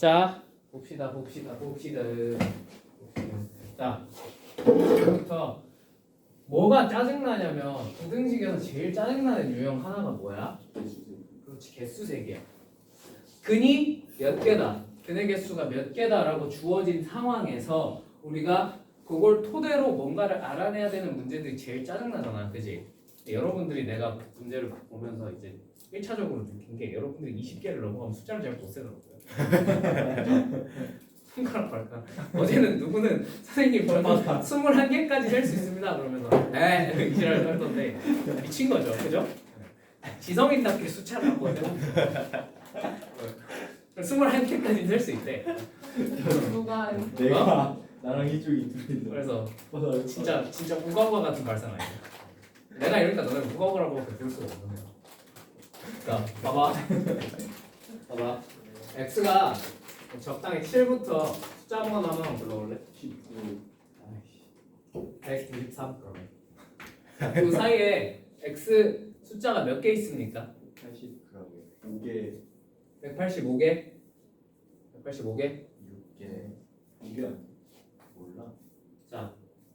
자, 봅시다. 자, 지금부터 뭐가 짜증나냐면 부등식에서 제일 짜증나는 유형 하나가 뭐야? 그렇지, 개수색이야. 근이 몇 개다, 근의 개수가 몇 개다라고 주어진 상황에서 우리가 그걸 토대로 뭔가를 알아내야 되는 문제들이 제일 짜증나잖아, 그지? 여러분들이 내가 문제를 보면서 이제 1차적으로 느낀 게 여러분들이 20개를 넘어가면 숫자를 잘 못 세더라고요. 손가락 발까? 어제는 누구는 선생님 벌써 21개까지 셀 수 있습니다 그러면서 에이 지랄 떨던데 미친 거죠, 그죠? 지성인답게 숫자를 갖고 있고 21개까지 셀 수 있대. 누가 내가 나랑 이쪽이 둘인데. 그래서 진짜 우가우가 같은 발상 아니야. 내가 이러니까 너네 우가우라고밖에 배울 수가 없는 거야. 그러니까 봐봐 x가 적당히 7부터 숫자 한번 하면 불러볼래? 19. 193 그러면 그 사이에 x 숫자가 몇 개 있습니까? 80 그러게. 5개. 185개? 185개? 6개. 2개 몰라. 자,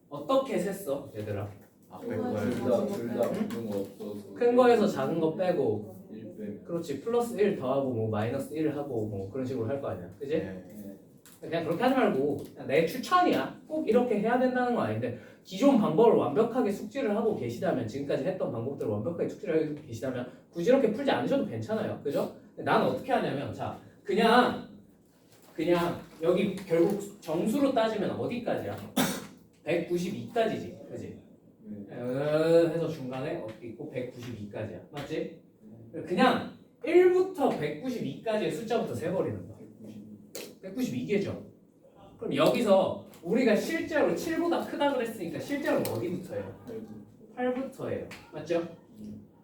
어떻게 셌어 얘들아? 앞에 거 둘다 부등 없어서. 큰 거에서 작은 거 빼고 1 빼. 그렇지, 플러스 1 더하고 뭐 마이너스 1 하고 뭐 그런 식으로 할 거 아니야, 그지? 네. 그냥 그렇게 하지 말고 그냥 내 추천이야. 꼭 이렇게 해야 된다는 건 아닌데 기존 방법을 완벽하게 숙지를 하고 계시다면, 지금까지 했던 방법들을 완벽하게 숙지를 하고 계시다면 굳이 이렇게 풀지 않으셔도 괜찮아요, 그죠? 근데 나는 어떻게 하냐면 자 그냥 여기 결국 정수로 따지면 어디까지야? 192까지지, 그지? 해서 중간에 어떻게 있고 192까지야, 맞지? 그냥 1부터 192까지의 숫자부터 세버리는 거야. 192개죠. 그럼 여기서 우리가 실제로 7보다 크다 그랬으니까 실제로 어디부터예요? 8부터예요. 맞죠?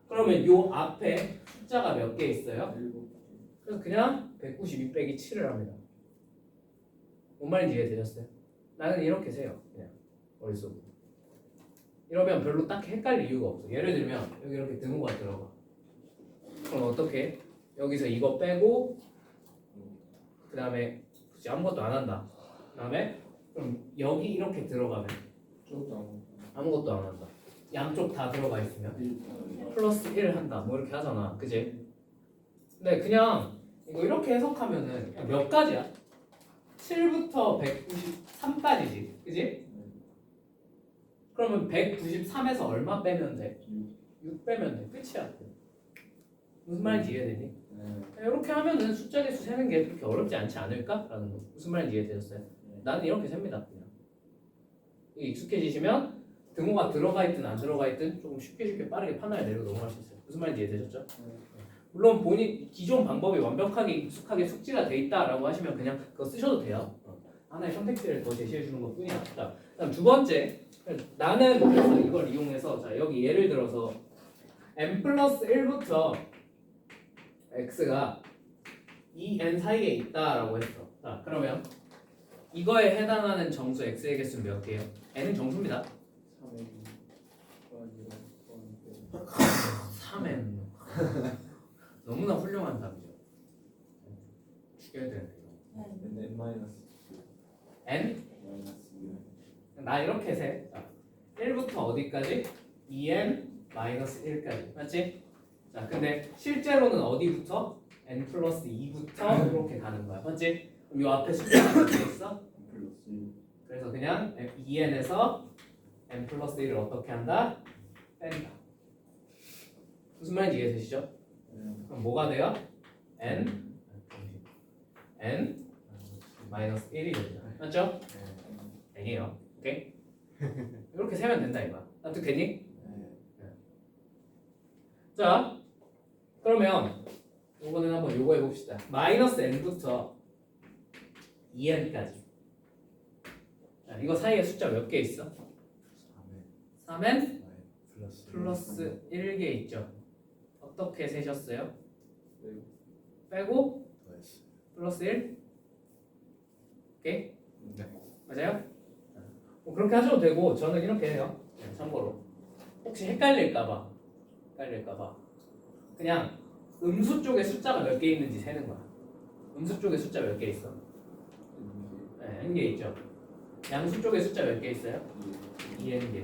그러면 요 앞에 숫자가 몇 개 있어요? 그래서 그냥 192 빼기 7을 합니다. 뭔 말인지 이해되셨어요? 나는 이렇게 세요. 그냥 머릿속으로. 이러면 별로 딱히 헷갈릴 이유가 없어. 예를 들면 여기 이렇게 등호가 들어가. 그럼 어떻게? 여기서 이거 빼고 그 다음에 굳이 아무것도 안 한다. 그 다음에 그럼 여기 이렇게 들어가면 아무것도 안 한다. 양쪽 다 들어가 있으면 플러스 1 한다. 뭐 이렇게 하잖아, 그지? 근데 그냥 이거 이렇게 해석하면은 몇 가지야? 7부터 193까지지, 그지? 그러면 193에서 얼마 빼면 돼? 6 빼면 돼. 끝이야. 무슨 말인지 이해되니? 이렇게 하면은 숫자 개수 세는 게 그렇게 어렵지 않지 않을까? 라는 거. 무슨 말인지 이해되셨어요? 나는 이렇게 셉니다. 그냥. 이게 익숙해지시면 등호가 들어가 있든 안 들어가 있든 조금 쉽게 빠르게 판단을 내리고 넘어갈 수 있어요. 무슨 말인지 이해되셨죠? 물론 본인 기존 방법이 완벽하게 익숙하게 숙지가 돼 있다라고 하시면 그냥 그거 쓰셔도 돼요. 하나의 선택지를 더 제시해 주는 것 뿐이야. 자, 그다음 두 번째, 나는 그래서 이걸 이용해서 자 여기 예를 들어서 n 플러스 1부터 x가 2n 사이에 있다라고 했어. 자, 그러면 이거에 해당하는 정수 x의 개수는 몇 개예요? n은 정수입니다. 3n. 너무나 훌륭한 답이죠. 죽여야 되는데 이거. n? 나 이렇게 세. 자, 1부터 어디까지? 2n 마이너스 1까지. 맞지? 자, 근데 실제로는 어디부터? n 플러스 2부터 이렇게 가는 거야. 맞지? 그럼 이 앞에 숫자가 몇 개 있어? 그래서 그냥 2n에서 n 플러스 1을 어떻게 한다? 뺀다. 무슨 말인지 이해되시죠? 그럼 뭐가 돼요? n 마이너스 1이 됩니다. 맞죠? n이에요. 오케이? 이렇게 세면 된다 이거야. 납득되니? 자, 그러면 이번엔 한번 요거 해봅시다. 마이너스 n부터 2n까지. 자, 이거 사이에 숫자 몇 개 있어? 3n 플러스 1개 있죠. 어떻게 세셨어요? 빼고 플러스 1? 오케이? 맞아요? 그렇게 하셔도 되고 저는 이렇게 해요. 참고로 혹시 헷갈릴까봐 그냥 음수 쪽에 숫자가 몇 개 있는지 세는 거야. 음수 쪽에 숫자 몇 개 있어? 네, n개 있죠. 양수 쪽에 숫자 몇 개 있어요? 2n개.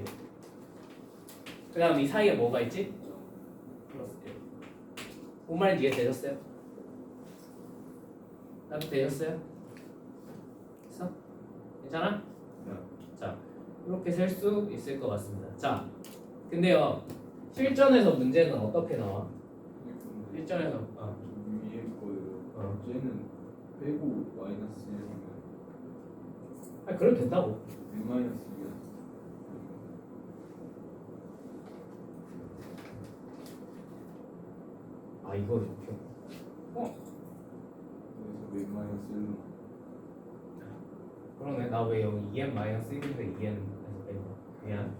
그 다음 이 사이에 뭐가 있지? 플러스 1. 뭔 말인지 이해되셨어요? 나도 되셨어요? 됐어? 괜찮아? 자, 이렇게 셀 수 있을 것 같습니다. 자, 근데요, 실전에서 문제는 어떻게 나와? 실전에서 위에 거예요. 쟤는 빼고 마이너스 1이면 아, 그래도 된다고. 마이너스 2야. 아, 이거 이렇게. 그래서 왜 마이너스 1로? 그러네. 나 왜 여기 2n-1인데 2n에서 뺀 거야? 미안.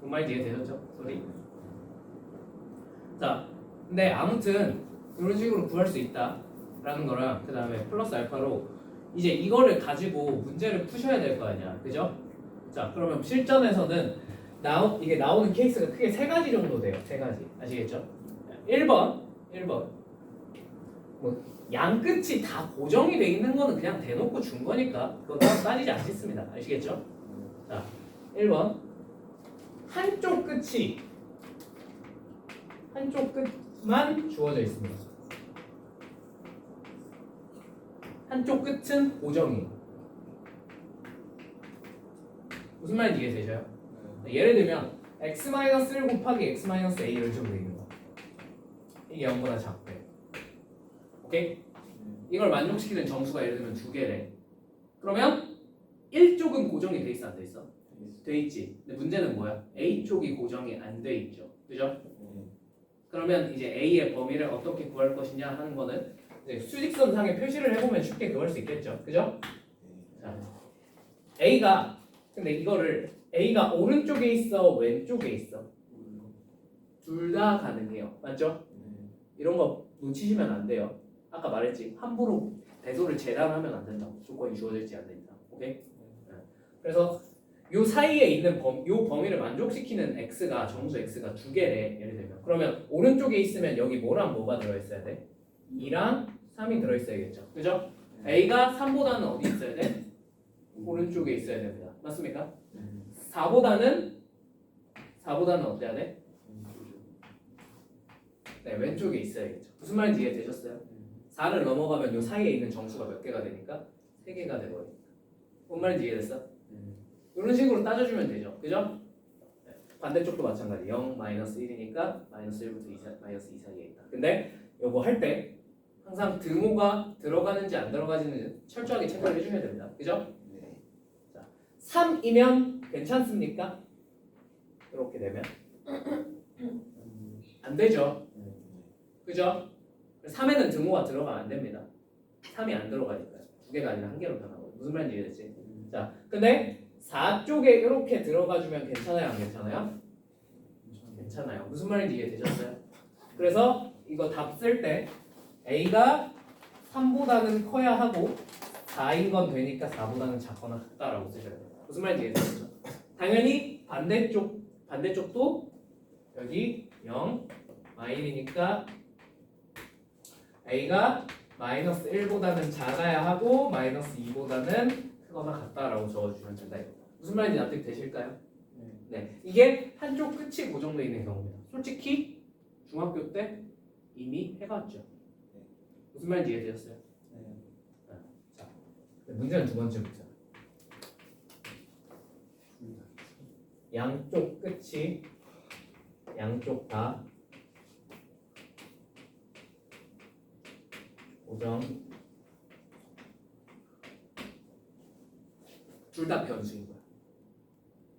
뭔 말인지 이해되셨죠? 소리? 자, 근데 아무튼 이런 식으로 구할 수 있다라는 거랑 그 다음에 플러스 알파로 이제 이거를 가지고 문제를 푸셔야 될 거 아니야, 그죠? 자, 그러면 실전에서는 이게 나오는 케이스가 크게 세 가지 정도 돼요. 세 가지 아시겠죠? 1번 뭐 양끝이 다 고정이 돼 있는 거는 그냥 대놓고 준 거니까 그거 따지지 않겠습니다. 아시겠죠? 자, 1번 한쪽 끝만 주어져 있습니다. 한쪽 끝은 고정이에요. 무슨 말인지 이해되셔요? 예를 들면 x-1 곱하기 x-a 이런 식으로 돼 있는 거. 이게 0보다 작대. 오케이? 이걸 만족시키는 정수가 예를 들면 2개래. 그러면 1쪽은 고정이 돼 있어 안 돼 있어? 돼 있지. 근데 문제는 뭐야? A쪽이 고정이 안 돼 있죠. 그죠? 그러면 이제 A의 범위를 어떻게 구할 것이냐 하는 거는 이제 수직선상에 표시를 해보면 쉽게 구할 수 있겠죠. 그죠? 자, 근데 이거를 A가 오른쪽에 있어 왼쪽에 있어? 둘 다 가능해요. 맞죠? 이런 거 놓치시면 안 돼요. 아까 말했지. 함부로 배소를 재단하면 안 된다고. 조건이 주어질지 안 된다. 오케이? 그래서 요 사이에 있는 요 범위를 만족시키는 x가 정수 x가 2개래. 예를 들면. 그러면 오른쪽에 있으면 여기 뭐랑 뭐가 들어있어야 돼? 2랑 3이 들어있어야겠죠. 그죠? a가 3보다는 어디 있어야 돼? 오른쪽에 있어야 됩니다. 맞습니까? 4보다는 어때야 돼? 네, 왼쪽에 있어야겠죠. 무슨 말인지 이해되셨어요? 4를 넘어가면 요 사이에 있는 정수가 몇 개가 되니까 3개가 되거든요. 뭔 말인지 이해됐어? 이런 식으로 따져주면 되죠. 그죠? 네. 반대쪽도 마찬가지. 0, 마이너스 1이니까 마이너스 1부터 마이너스 2 사이에 있다. 근데 요거 할 때 항상 등호가 들어가는지 안 들어가지는 철저하게 체크를 해주셔야 됩니다. 그죠? 자, 3이면 괜찮습니까? 이렇게 되면 안 되죠. 그죠? 3에는 등호가 들어가면 안 됩니다. 3이 안 들어가니까요. 2개가 아니라 1개로 변하고. 무슨 말인지 이해됐지? 자, 근데 4쪽에 이렇게 들어가주면 괜찮아요? 안 괜찮아요? 괜찮아요. 무슨 말인지 이해되셨어요? 그래서 이거 답 쓸 때 A가 3보다는 커야 하고 4인 건 되니까 4보다는 작거나 같다라고 쓰셔야 돼요. 무슨 말인지 이해되셨죠? 당연히 반대쪽도 여기 0, 마이너스니까 A가 마이너스 1보다는 작아야 하고 마이너스 2보다는 크거나 같다라고 적어주시면 된다. 무슨 말인지 납득 되실까요? 네. 이게 한쪽 끝이 고정되어 있는 경우입니다. 솔직히 중학교 때 이미 해봤죠. 무슨 말인지 이해되셨어요? 자, 문제는 두 번째부터. 양쪽 끝이 양쪽 다 고정 둘 다 변수인 거야.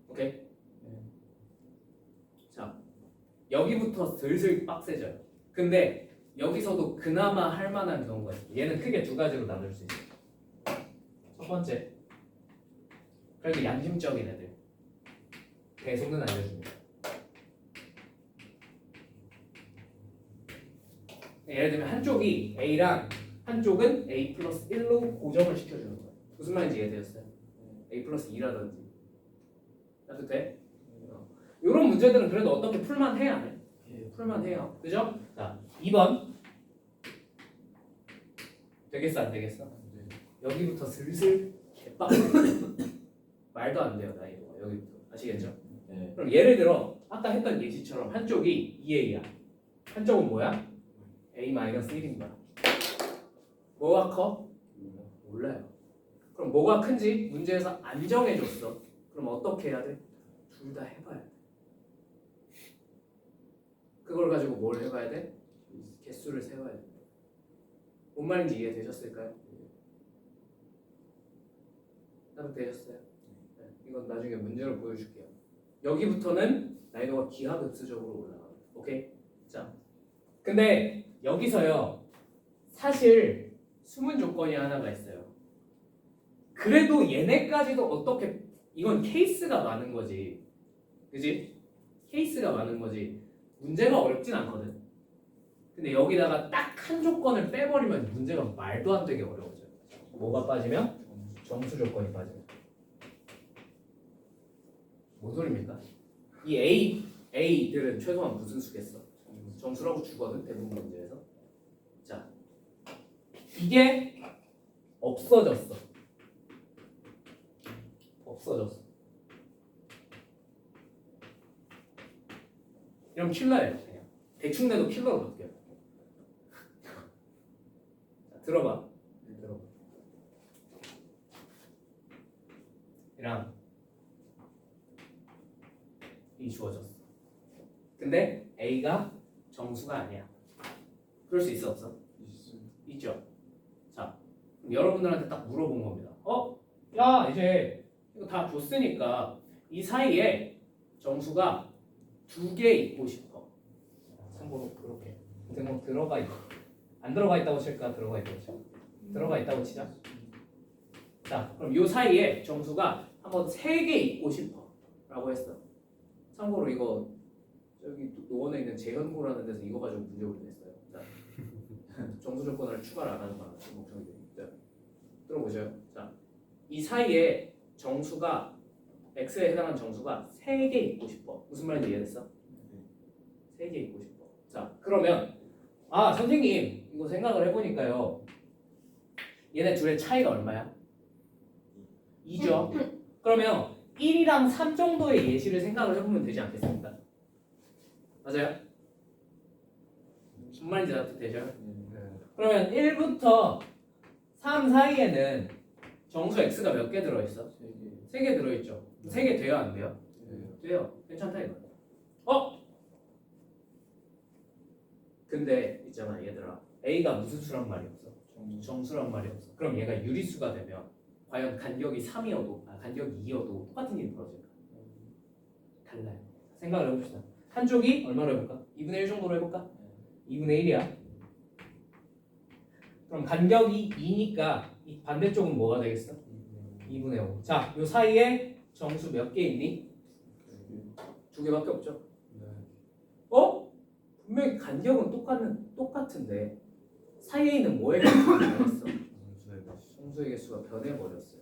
오케이? 자, 여기부터 슬슬 빡세져요. 근데 여기서도 그나마 할 만한 경우가 있어. 얘는 크게 두 가지로 나눌 수 있어. 첫 번째, 그래도 양심적인 애들 배속은 알려줍니다. 예를 들면 한쪽이 A랑 한쪽은 A 플러스 1로 고정을 시켜주는 거예요. 무슨 말인지 이해되셨어요? A 플러스 2라든지 나도 돼? 이런 문제들은 그래도 어떻게 풀만 해야 해. 풀만 해요. 그죠? 자, 2번 되겠어 안 되겠어? 네. 여기부터 슬슬 개빡 말도 안 돼요 나이도가 여기부터 아시겠죠? 네. 그럼 예를 들어 아까 했던 예시처럼 한쪽이 2a야 한쪽은 뭐야? a-1인 거야 뭐가 커? 몰라요 그럼 뭐가 큰지 문제에서 안 정해줬어 그럼 어떻게 해야 돼? 둘 다 해봐야 돼 그걸 가지고 뭘 해봐야 돼? 개수를 세워야 돼 뭔 말인지 이해되셨을까요? 나도 되셨어요? 네, 이건 나중에 문제로 보여줄게요. 여기부터는 난이도가 기하급수적으로 올라가요. 오케이? 자, 근데 여기서요 사실 숨은 조건이 하나가 있어요. 그래도 얘네까지도 어떻게 이건 케이스가 많은 거지, 그지? 케이스가 많은 거지. 문제가 어렵진 않거든. 근데 여기다가 딱 한 조건을 빼버리면 문제가 말도 안 되게 어려워져요. 뭐가 빠지면? 정수 조건이 빠져요. 뭔 소리입니까? 이 A들은 최소한 무슨 수겠어? 정수라고 주거든 대부분 문제에서. 자, 이게 없어졌어. 이러면 킬러예요. 그냥 대충 내도 킬러로 바뀌어요. 자, 들어봐. 이랑 이 주어졌어. 근데 A가 정수가 아니야. 그럴 수 있어 없어? 있죠. 자, 그럼 여러분들한테 딱 물어본 겁니다. 야 이제 이거 다 줬으니까 이 사이에 정수가 2개 있고 싶어. 참고로 그렇게. 근데 뭐 들어가 있고 안 들어가 있다고 칠까? 들어가 있다고 칠까? 들어가 있다고 치자. 자, 그럼 이 사이에 정수가 한번 3개 있고 싶어 라고 했어. 참고로 이거 저기 노원에 있는 재현고라는 데서 이거 가지고 문제 보냈어요. 자, 정수 조건을 추가를 안 하는 거야. 목적이. 자, 들어보세요. 자, 이 사이에 정수가 x에 해당하는 정수가 3개 있고 싶어. 무슨 말인지 이해됐어? 3개 있고 싶어. 자, 그러면 선생님 이거 생각을 해보니까요. 얘네 둘의 차이가 얼마야? 2죠. 그러면 1이랑 3 정도의 예시를 생각을 해보면 되지 않겠습니까? 맞아요? 무슨 말인지 납득되죠? 그러면 1부터 3 사이에는 정수 x가 몇 개 들어있어? 3개 들어있죠. 3개 돼요 안 돼요? 돼요. 괜찮다 이거. 근데 있잖아 얘들아, A가 무슨 수란 말이 없어? 정수란 말이 없어. 그럼 얘가 유리수가 되면 과연 간격이 3이어도 간격이 2여도 똑같은 일이 벌어질까? 달라요. 생각을 해봅시다. 한쪽이 얼마로 해볼까? 2분의 1 정도로 해볼까? 2분의 1이야. 그럼 간격이 2니까 이 반대쪽은 뭐가 되겠어? 2분의 5. 자, 요 사이에 정수 몇 개 있니? 2개밖에 없죠. 분명히 간격은 똑같은데 사이에 있는 뭐의 개수가 변했어? 정수의 개수가 변해버렸어요.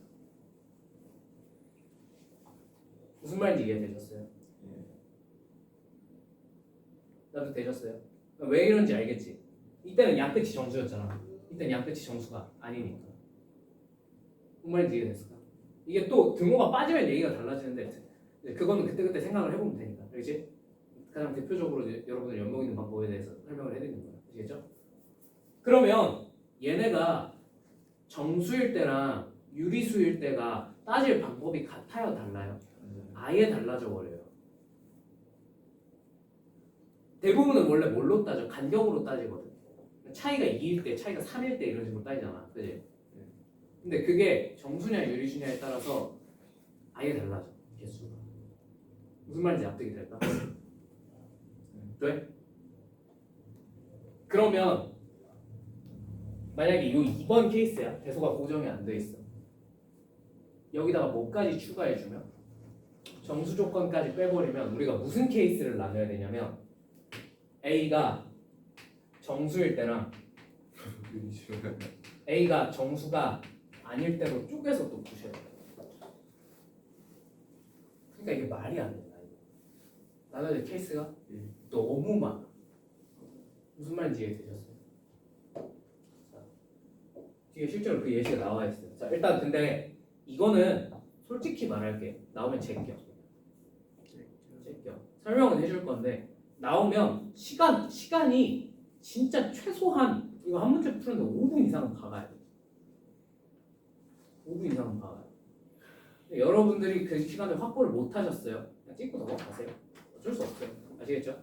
무슨 말인지 이해되셨어요? 나도 되셨어요? 왜 이런지 알겠지? 이때는 양끝이 정수였잖아. 이때는 양끝이 정수가 아니니까. 무슨 말인지 이해됐을까? 이게 또 등호가 빠지면 얘기가 달라지는데 그거는 그때그때 생각을 해보면 되니까. 알겠지? 가장 대표적으로 여러분들 연봉 있는 방법에 대해서 설명을 해드리는 거예요. 아시겠죠? 그러면 얘네가 정수일 때랑 유리수일 때가 따질 방법이 같아요? 달라요? 아예 달라져 버려요. 대부분은 원래 뭘로 따져? 간격으로 따지거든. 차이가 2일 때, 차이가 3일 때 이런 식으로 따지잖아. 그지? 근데 그게 정수냐 유리수냐에 따라서 아예 달라져. 개수가. 무슨 말인지 납득이 될까? 돼? 그러면 만약에 이 2번 케이스야. 대소가 고정이 안 돼 있어. 여기다가 뭐까지 추가해주면 정수 조건까지 빼버리면 우리가 무슨 케이스를 나눠야 되냐면 A가 정수일 때랑 A가 정수가 아닐 때로 쪼개서 또 부셔야 돼. 그러니까 이게 말이 안 된다. 나눠야 될 케이스가 너무 많아. 무슨 말인지 이해되셨어요? 뒤에 실제로 그 예시가 나와 있어요. 자 일단 근데 이거는 솔직히 말할게. 나오면 제껴. 설명은 해줄 건데 나오면 시간이 진짜 최소한 이거 한 문제 푸는데 5분 이상은 박아야 돼. 5분 이상은 박아요. 여러분들이 그 시간을 확보를 못 하셨어요. 그냥 찍고 넘어가세요. 어쩔 수 없어요. 아시겠죠?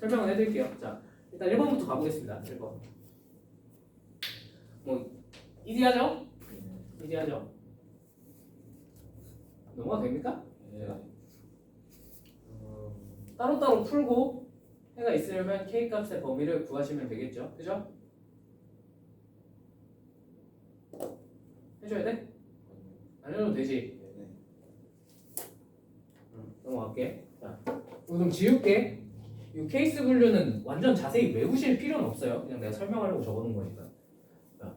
설명을 해드릴게요. 자 일단 1번부터 가보겠습니다. 1번. 뭐 이지하죠? 이지하죠? 넘어가도 됩니까? 따로따로 풀고 해가 있으려면 K값의 범위를 구하시면 되겠죠? 그죠? 해줘야 돼? 안 해줘도 되지? 넘어갈게. 자, 이거 좀 지울게. 이 케이스 분류는 완전 자세히 외우실 필요는 없어요. 그냥 내가 설명하려고 적어놓은 거니까. 자,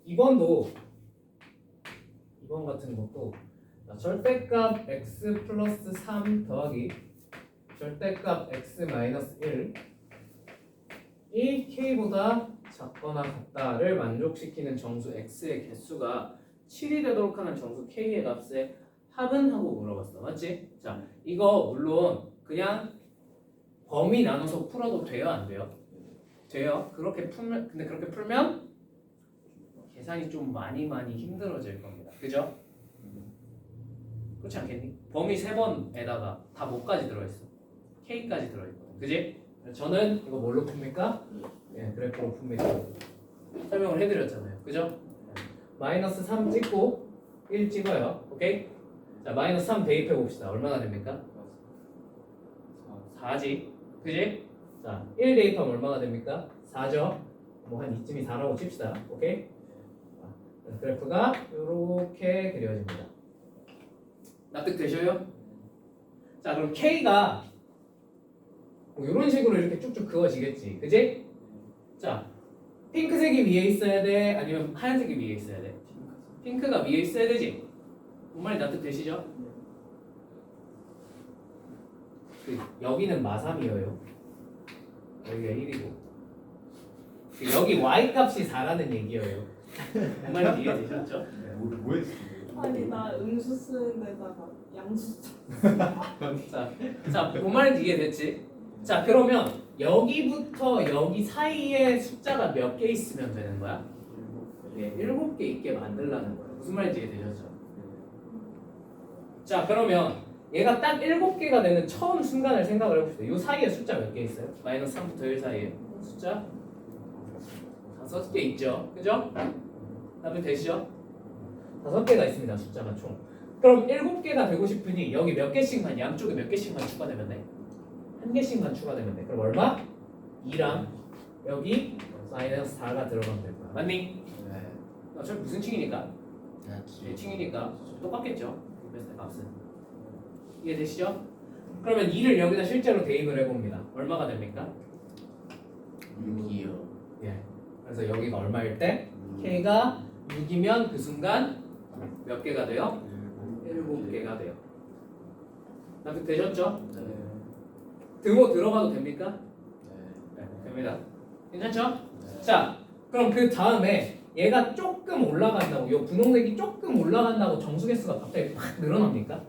2번도 2번 같은 것도 절대값 x 플러스 3 더하기 절대값 x 마이너스 1이 k보다 작거나 같다를 만족시키는 정수 x의 개수가 7이 되도록 하는 정수 k의 값의 합은? 하고 물어봤어. 맞지? 자, 이거 물론 그냥 범위 나눠서 풀어도 돼요? 안 돼요? 돼요. 그렇게 풀면 계산이 좀 많이 힘들어질 겁니다. 그죠? 그렇지 않겠니? 범위 3번에다가 다 뭐까지 들어있어? K까지 들어있거든. 그지? 저는 이거 뭘로 풉니까? 예, 그래프로 풉니다. 설명을 해드렸잖아요. 그죠? 마이너스 3 찍고 1 찍어요. 오케이? 자, 마이너스 3 대입해 봅시다. 얼마나 됩니까? 4지. 그지? 자, 1 대입하면 얼마나 됩니까? 4죠? 뭐 한 이쯤이 4라고 칩시다. 오케이? 그래프가 이렇게 그려집니다. 납득되셔요? 자 그럼 K가 뭐 이런 식으로 이렇게 쭉쭉 그어지겠지. 그지? 자 핑크색이 위에 있어야 돼? 아니면 하얀색이 위에 있어야 돼? 핑크가 위에 있어야 되지? 뭔 말인지 납득되시죠? 여기는 마3이에요. 여기가 1이고 여기 Y값이 4라는 얘기예요. 뭔 말인지 이해되셨죠? 뭐 했어? 아니 나 음수 쓰는 데다가 양수 자, 뭔 말인지 이해됐지? 자, 그러면 여기부터 여기 사이에 숫자가 몇 개 있으면 되는 거야? 네, 7개 있게 만들라는 거야. 무슨 말인지 이해되셨죠? 자, 그러면 얘가 딱 7개가 되는 처음 순간을 생각을 해봅시다. 이 사이에 숫자 몇 개 있어요? 마이너스 3부터 1 사이에 숫자 5개 있죠? 그죠? 답이 되시죠? 5개가 있습니다. 숫자가 총. 그럼 7개가 되고 싶으니 여기 몇 개씩만 양쪽에 몇 개씩만 추가되면 돼? 한 개씩만 추가되면 돼. 그럼 얼마? 2랑 여기 마이너스 4가 들어가면 될 거야. 맞니? 네. 어차피 무슨 층이니까? 네, 층이니까 똑같겠죠? 그래서 값은 이해되시죠? 그러면 2를 여기다 실제로 대입을 해봅니다. 얼마가 됩니까? 6이요. 예. 그래서 여기가 얼마일 때? K가 6이면 그 순간 몇 개가 돼요? 7개가 돼요. 납득되셨죠? 네. 등호 들어가도 됩니까? 네. 네, 됩니다. 괜찮죠? 네. 자, 그럼 그 다음에 얘가 조금 올라간다고, 이 분홍색이 조금 올라간다고 정수개수가 갑자기 팍 늘어납니까?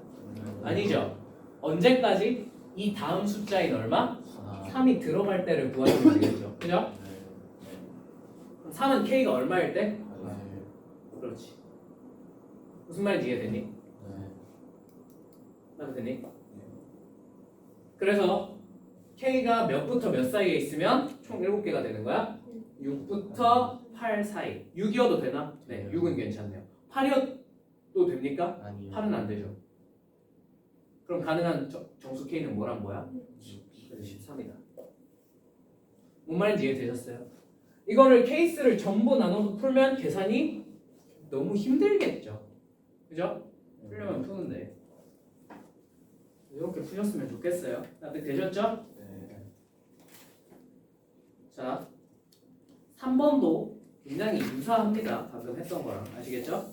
아니죠. 언제까지? 이 다음 숫자인 얼마? 3이 들어갈 때를 구하시면 되겠죠. 그죠? 그럼 3은 K가 얼마일 때? 그렇지. 무슨 말인지 이해되니? 납득되니? 그래서 K가 몇부터 몇 사이에 있으면 총 7개가 되는 거야? 6부터 8 사이. 6이어도 되나? 네, 6은 괜찮네요. 8이어도 됩니까? 아니요. 8은 안 되죠. 그럼 가능한 정수 K는 뭐란 거야? 13이다. 뭔 말인지 이해되셨어요? 이거를 케이스를 전부 나눠서 풀면 계산이 너무 힘들겠죠. 그죠? 풀려면 푸는데 이렇게 푸셨으면 좋겠어요. 납득되셨죠? 네. 자, 3번도 굉장히 유사합니다. 방금 했던 거랑 아시겠죠?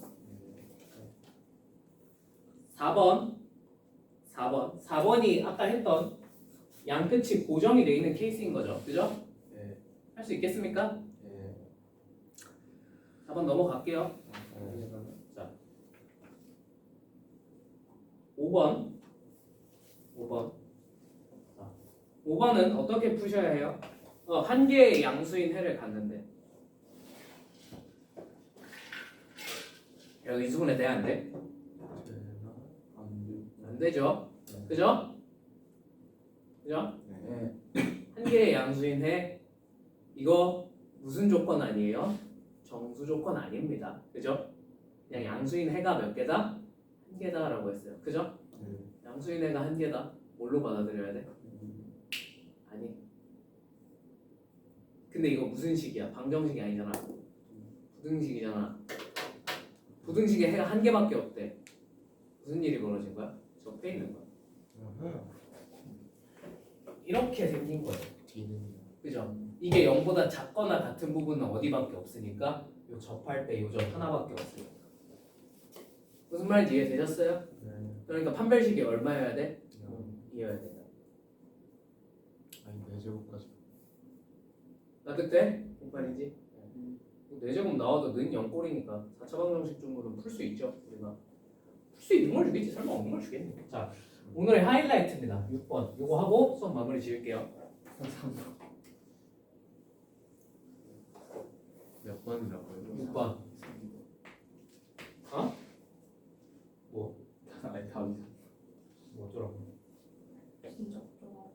4번이 아까 했던 양 끝이 고정이 돼 있는 케이스인 거죠. 그죠? 네. 할 수 있겠습니까? 네. 4번 넘어갈게요. 자, 5번. 5번. 자, 5번은 어떻게 푸셔야 해요? 한 개의 양수인 해를 갖는데 여기 이수분에 돼야 안 돼? 안 되죠? 그죠? 그죠? 네. 한 개의 양수인 해 이거 무슨 조건 아니에요? 정수 조건 아닙니다. 그죠? 그냥 양수인 해가 몇 개다? 한 개다라고 했어요. 그죠? 양수인 해가 한 개다. 뭘로 받아들여야 돼? 아니. 근데 이거 무슨 식이야? 방정식이 아니잖아. 부등식이잖아. 부등식에 해가 한 개밖에 없대. 무슨 일이 벌어진 거야? 적혀 있는 거야. 이렇게 생긴 거예요. 그죠? 이게 0보다 작거나 같은 부분은 어디밖에 없으니까 요 접할 때 요 점 하나밖에 없으니까. 무슨 말인지 이해되셨어요? 그러니까 판별식이 얼마여야 돼? 2여야 된다. 아니 4제곱까지. 납득돼? 무슨 말인지? 4제곱 나와도 는 0꼴이니까 4차 방정식 정도는 풀 수 있죠. 우리가 풀 수 있는 걸 주겠지. 설마 없는 걸 주겠니? 자, 오늘의 하이라이트입니다. 6번 요거 하고 수업 마무리 지을게요. 몇 번이라고요? 6번. 어? 뭐? 아니 답이. 뭐 어쩌라고? 진짜 좋아.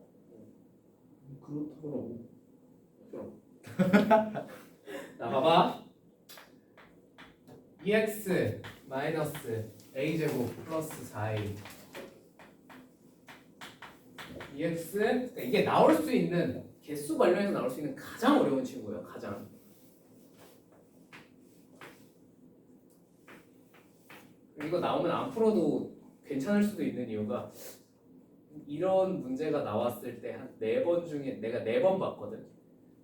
그렇더라고. 어쩌라고? 자, 봐봐. 2x 마이너스 a제곱 플러스 4a 2x 그러니까 이게 나올 수 있는 개수 관련해서 나올 수 있는 가장 어려운 친구예요. 가장. 이거 나오면 안 풀어도 괜찮을 수도 있는 이유가 이런 문제가 나왔을 때 한 4번 중에 내가 4번 봤거든.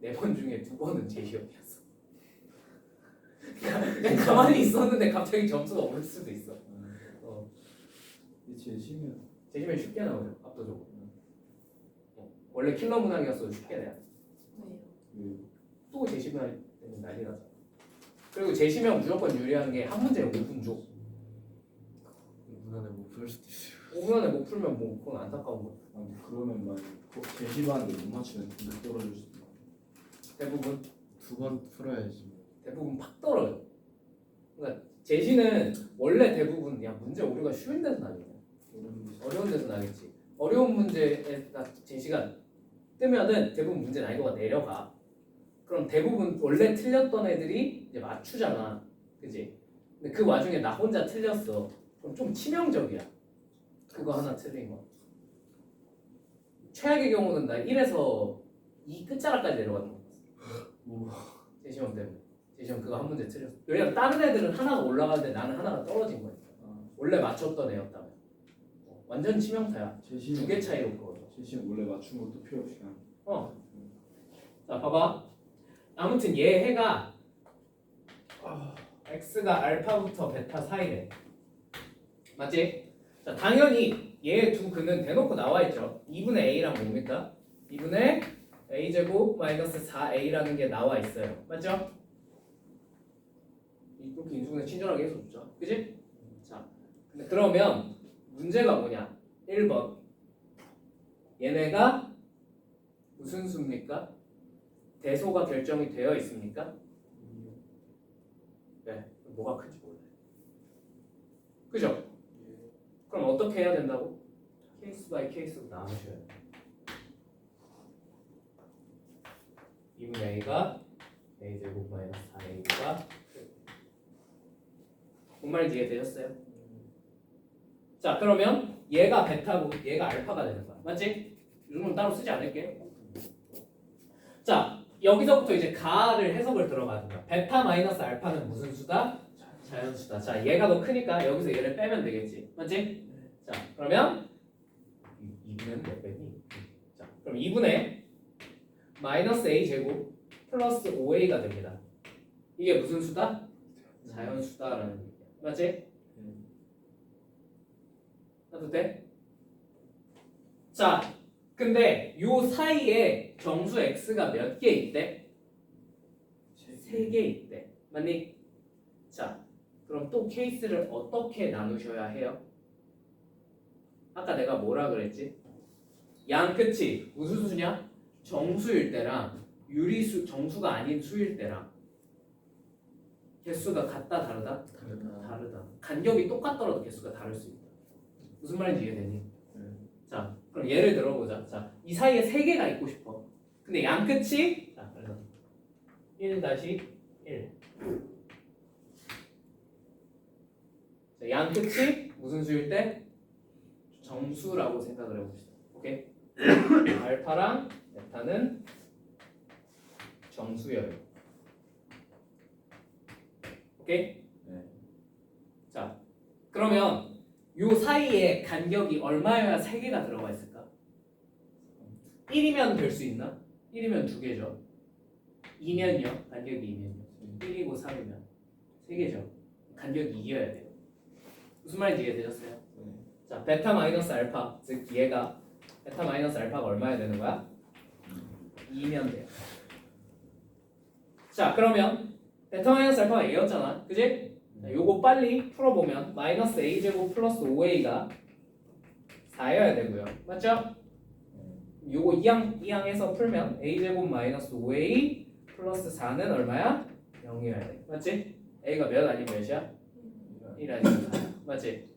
4번 중에 2번은 제시험이었어. 그냥 가만히 있었는데 갑자기 점수가 오를 수도 있어. 제시면 제시면 쉽게 나오죠. 압도적으로. 원래 킬러 문항이었어도 쉽게 내야 돼. 왜요? 또 제시면 되면 난리 나잖아. 그리고 제시면 무조건 유리한 게 한 문제에 5분 줘. 무난해 못 풀 수도 있어요. 5분 안에 못 풀면 뭐 그건 안타까운 거야. 아니 그러면 막 제시반인데 못 맞추면 못 떨어질 수도 있고. 대부분 2번 풀어야지. 대부분 팍 떨어져. 그러니까 제시는 원래 대부분 야 문제 우리가 쉬운 데서 나겠냐. 어려운 데서 나겠지. 어려운 문제에다 제시가 뜨면은 대부분 문제 난이도가 내려가. 그럼 대부분 원래 틀렸던 애들이 이제 맞추잖아. 그지? 근데 그 와중에 나 혼자 틀렸어. 그럼 좀 치명적이야. 그거 하나 틀린 거. 최악의 경우는 나 1에서 2 끝자락까지 내려가는 거 봤어. 제시험 때문에. 제시험 그거 한 문제 틀렸어. 왜냐면 다른 애들은 하나가 올라가는데 나는 하나가 떨어진 거니까. 원래 맞췄던 애였다면. 완전 치명타야. 제시는 2개 차이로 그거죠. 제시는 원래 맞춘 것도 필요 없이 그냥. 자, 봐봐. 아무튼 얘 해가 x가 알파부터 베타 사이래. 맞지? 자, 당연히 얘 두 근은 대놓고 나와 있죠. 2분의 a랑 뭡니까? 2분의 a제곱 마이너스 4a라는 게 나와 있어요. 맞죠? 이렇게 인수분해 친절하게 해서 줬죠. 그지? 자, 근데 그러면 문제가 뭐냐? 1번. 얘네가 무슨 수입니까? 대소가 결정이 되어 있습니까? 네, 뭐가 큰지 몰라요. 그죠? 그럼 어떻게 해야 된다고? 케이스 바이 케이스로 나누셔야 돼요. 2분의 a가 a제곱 마이너스 4a가 뭔 말인지 이해되셨어요? 자, 그러면 얘가 베타고 얘가 알파가 되는 거야. 맞지? 이런 따로 쓰지 않을게요. 자, 여기서부터 이제 가를 해석을 들어가는 거야. 베타 마이너스 알파는 무슨 수다? 자연수다. 자, 얘가 더 크니까 여기서 얘를 빼면 되겠지. 맞지? 자, 그러면 2분의 몇 빼니? 자, 그럼 2분의 마이너스 a 제곱 플러스 5a가 됩니다. 이게 무슨 수다? 자연수다라는 얘기야. 맞지? 나도 돼? 자, 근데 요 사이에 정수 x가 몇 개 있대? 3개 있대. 맞니? 자, 그럼 또 케이스를 어떻게 나누셔야 해요? 아까 내가 뭐라 그랬지? 양 끝이 무슨 수냐? 정수일 때랑 유리수 정수가 아닌 수일 때랑 개수가 같다 다르다? 다르다. 간격이 똑같더라도 개수가 다를 수 있다. 무슨 말인지 이해되니? 자, 그럼 예를 들어보자. 자, 이 사이에 3개가 있고 싶어. 근데 양 끝이 자, 그래서 1-1. 자, 양 끝이 무슨 수일 때? 정수라고 생각을 해봅시다. 오케이? 알파랑 베타는 정수여요. 오케이? 네. 자, 그러면 요 사이에 간격이 얼마여야 3개가 들어가 있을까? 1이면 될 수 있나? 1이면 2개죠. 2면요? 간격이 2면요. 1이고 3이면 3개죠. 간격이 2여야 돼요. 무슨 말인지 이해되셨어요? 네. 자, 베타 마이너스 알파, 즉 얘가 베타 마이너스 알파가 얼마야 되는 거야? 2면 돼요. 자, 그러면 베타 마이너스 알파가 A였잖아, 그지? 자, 요거 빨리 풀어보면 마이너스 A제곱 플러스 5A가 4여야 되고요, 맞죠? 요거 이항해서 풀면 A제곱 마이너스 5A 플러스 4는 얼마야? 0이어야 돼, 맞지? A가 몇 아니면 몇이야? 1 아니면 4, 맞지?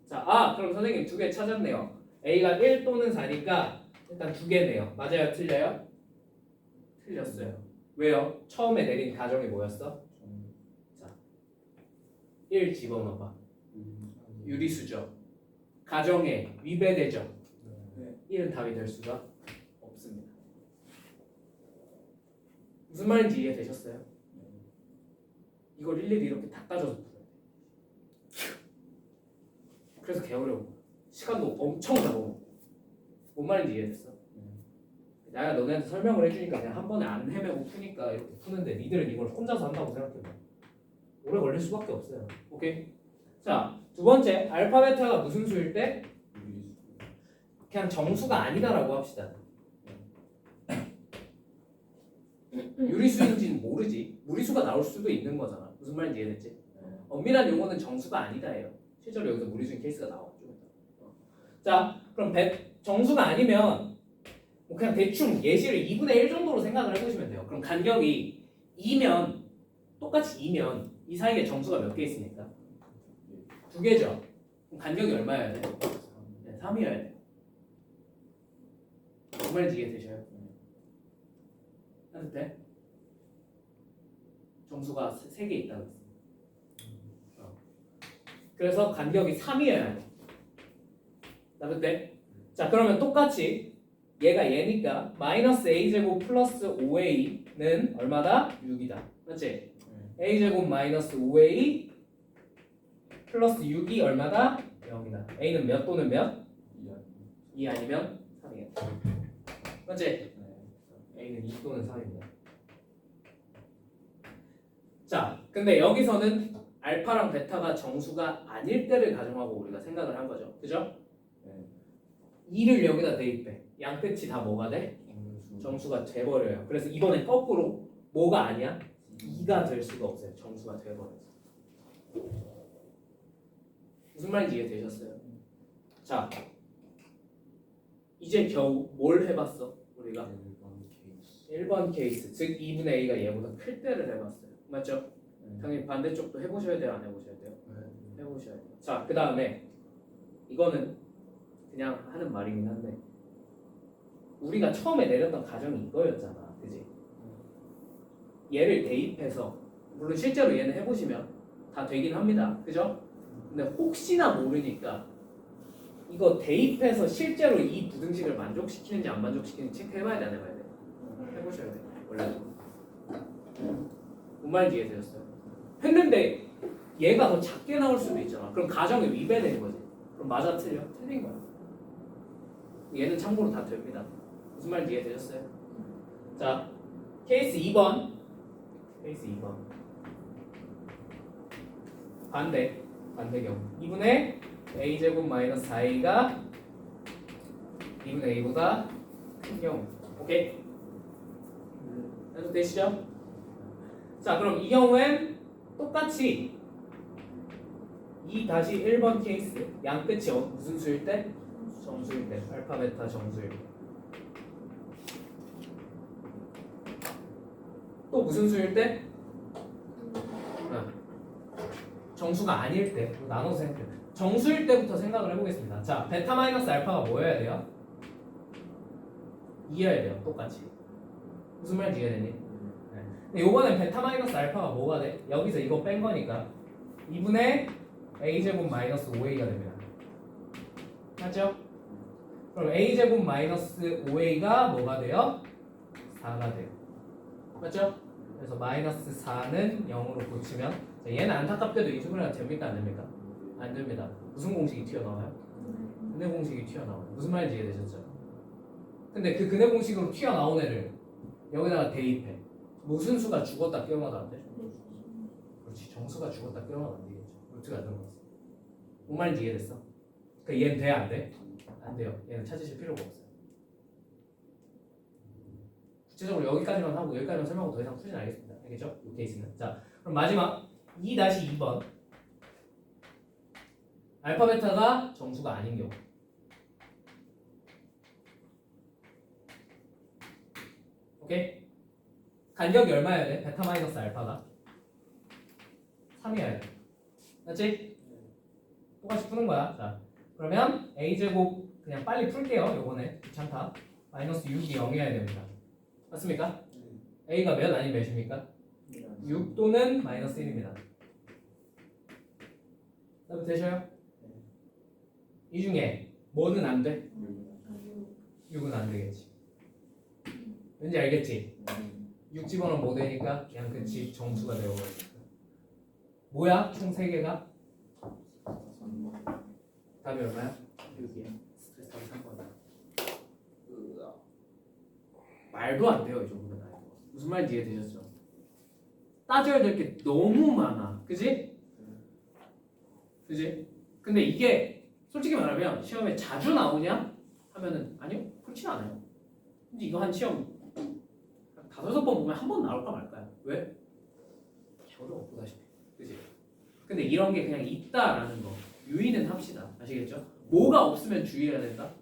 자, 그럼 선생님 2개 찾았네요. A가 1 또는 4니까 일단 2개네요. 맞아요? 틀려요? 틀렸어요. 왜요? 처음에 내린 가정이 뭐였어? 자, 1 집어넣어봐. 유리수죠. 가정에 위배되죠. 1은 답이 될 수가 없습니다. 무슨 말인지 이해되셨어요? 이걸 일일이 이렇게 닦아줘서 풀어야 돼. 그래서 개어려워. 시간도 엄청 잡아. 뭔 말인지 이해됐어? 내가 너네한테 설명을 해주니까 그냥 한 번에 안 헤매고 푸니까 이렇게 푸는데 니들은 이걸 혼자서 한다고 생각해봐. 오래 걸릴 수밖에 없어요. 오케이? 자, 두 번째 알파 베타가 무슨 수일 때? 그냥 정수가 아니다라고 합시다. 유리수인지는 모르지. 무리수가 나올 수도 있는 거잖아. 무슨 말인지 이해됐지? 엄밀한 용어는 정수가 아니다예요. 실제로 여기서 무리수인 케이스가 나와. 자, 그럼 정수가 아니면 뭐 그냥 대충 예시를 2분의 1 정도로 생각을 해보시면 돼요. 그럼 간격이 2면 똑같이 2면 이 사이에 정수가 몇 개 있습니까? 2개죠. 그럼 간격이 얼마여야 돼? 네, 3이어야 돼. 무슨 말인지 이해되셔요? 따뜻해? 정수가 3개 있다고 했어. 그래서 간격이 3이어야 돼. 따뜻해? 자, 그러면 똑같이 얘가 얘니까 마이너스 a제곱 플러스 5a는 얼마다? 6이다. 맞지? a제곱 마이너스 5a 플러스 6이 얼마다? 0이다. a는 몇 또는 몇? 2 아니면 3이겠다. 맞지? a는 2 또는 3입니다. 자, 근데 여기서는 알파랑 베타가 정수가 아닐 때를 가정하고 우리가 생각을 한 거죠. 그죠? 2를 여기다 대입해. 양 끝이 다 뭐가 돼? 정수가 돼버려요. 그래서 이번엔 거꾸로 뭐가 아니야? 2가 될 수가 없어요. 정수가 돼버려서. 무슨 말인지 이해되셨어요? 자, 이제 겨우 뭘 해봤어? 우리가 1번 케이스, 즉 2분의 a가 얘보다 클 때를 해봤어요. 맞죠? 당연히 반대쪽도 해보셔야 돼요? 안 해보셔야 돼요? 해보셔야 돼요. 자, 그 다음에 이거는 그냥 하는 말이긴 한데 우리가 처음에 내렸던 가정이 이거였잖아. 그지? 얘를 대입해서 물론 실제로 얘는 해보시면 다 되긴 합니다. 그죠? 근데 혹시나 모르니까 이거 대입해서 실제로 이 부등식을 만족시키는지 안 만족시키는지 체크해봐야 돼, 안 해봐야 돼? 해보셔야 돼. 원래 뭔 말인지 이해되셨어요? 했는데 얘가 더 작게 나올 수도 있잖아. 그럼 가정이 위배된 거지. 그럼 맞아 틀려? 틀린 거야. 얘는 참고로 다 됩니다. 무슨 말인지 이해되셨어요? 자, 케이스 2번. 케이스 2번. 반대경. 2분의 a제곱 마이너스 4a가 2분의 a보다 큰 경우. 오케이? 해도 되시죠? 자, 그럼 이 경우엔 똑같이 2-1번 케이스 양 끝이 무슨 수일 때? 정수일 때. 알파, 베타 정수일 때. 또 무슨 수일 때? 정수가 아닐 때. 나눠서 생각해. 정수일 때부터 생각을 해보겠습니다. 자, 베타 마이너스 알파가 뭐여야 돼요? 2여야 돼요. 똑같이. 무슨 말인지 이해되니? 네. 근데 요번엔 베타 마이너스 알파가 뭐가 돼? 여기서 이거 뺀 거니까 2분의 a제곱 마이너스 5a가 됩니다. 맞죠? 그럼 a제곱 마이너스 5a가 뭐가 돼요? 4가 돼요. 맞죠? 그래서 마이너스 4는 0으로 고치면 자, 얘는 안타깝게도 인수분해가 됩니까? 안 됩니까? 안 됩니다. 무슨 공식이 튀어나와요? 근해 공식이 튀어나와요. 무슨 말인지 이해되셨죠? 근데 그 근해 공식으로 튀어나온 애를 여기다가 대입해. 무슨 수가 죽었다 깨어나도 안 돼? 그렇지. 정수가 죽었다 깨어나도 안 되겠죠. 루트가 들어갔어. 뭔 말인지 이해됐어? 그러니까 얘는 돼? 안 돼? 안 돼요. 얘는 찾으실 필요가 없어요. 구체적으로 여기까지만 하고 여기까지만 설명하고 더 이상 풀진 않겠습니다. 알겠죠? 이 케이스는. 자, 그럼 마지막 2-2번 알파 베타가 정수가 아닌 경우. 오케이? 간격이 얼마여야 돼? 베타 마이너스 알파가 3이어야 돼. 맞지? 똑같이 푸는 거야. 자, 그러면 a제곱 그냥 빨리 풀게요. 요번에 귀찮다. 마이너스 6이 0이어야 됩니다. 맞습니까? a가 몇 아니면 몇입니까? 6 또는 마이너스 1입니다. 답이 되셔요? 이 중에 뭐는 안 돼? 6은 안 되겠지. 왠지 알겠지? 6 집어넣으면 뭐 되니까 그냥 그 집 정수가 되어버리니까. 뭐야? 총 3개가? 답이 얼마야? 6이야. 스트레스 답이 3번이야. 말도 안 돼요, 이 정도는. 무슨 말인지 이해되셨죠? 따져야 될 게 너무 많아. 그지? 그지? 근데 이게 솔직히 말하면 시험에 자주 나오냐? 하면은 아니요. 그렇진 않아요. 근데 이거 한 시험 5-6번 보면 한 번 나올까 말까요? 왜? 겨도 없고 다시. 그지? 근데 이런 게 그냥 있다라는 거 유의는 합시다. 아시겠죠? 뭐가 없으면 주의해야 된다?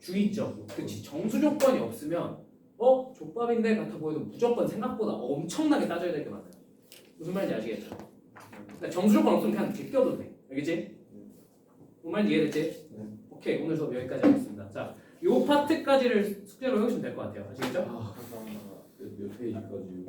주의죠. 그치? 정수 조건이 없으면 족밥인데 같아 보여도 무조건 생각보다 엄청나게 따져야 될 게 많아요. 무슨 말인지 아시겠죠? 그러니까 정수 조건 없으면 그냥 제껴도 돼. 알겠지? 뭔 말인지 이해됐지? 오케이, 오늘 수업 여기까지 하겠습니다. 자, 요 파트까지를 숙제로 해오시면 될 것 같아요. 아시겠죠? 몇 페이지까지?